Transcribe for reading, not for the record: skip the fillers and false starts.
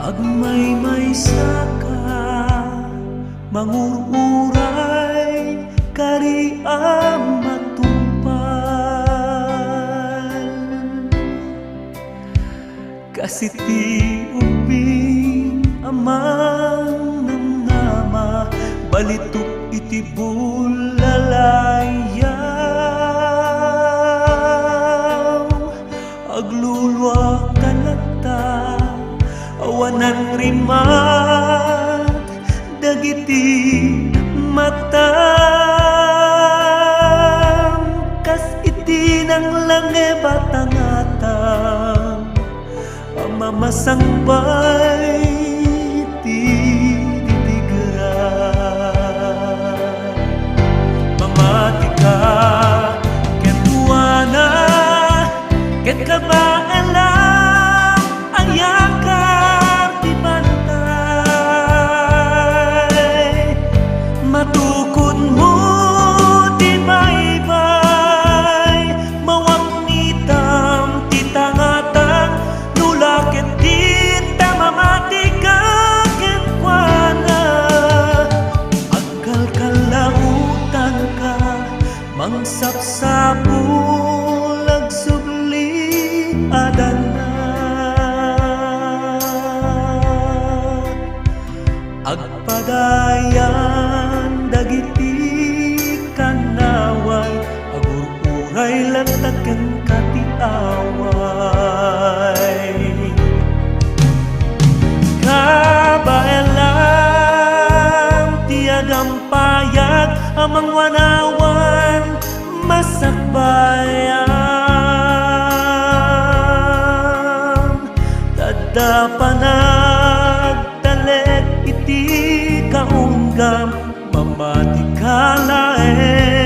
Agmay may saka mangururay kari matumpal kasiti ubing amang namnama balituk iti bulalayaw aglulwa kanata awanan rimat dagiti mata kas iti nang lange batangatang amamasangpay ti didigeran mamati ka ket tuana ket kabaalam ayakar di bantay matukod mo di baybay mawagnitam ti tangatang nulaket kita mamati ka kenkwana agkalkalautan ka mangsapsapul agsubli adana agpadayan dagiti kanaway agururay lantaken katiaway kabaelam tiadang payag amang wanawan masakbayan tadapanag talek iti kaunggam mamati kalae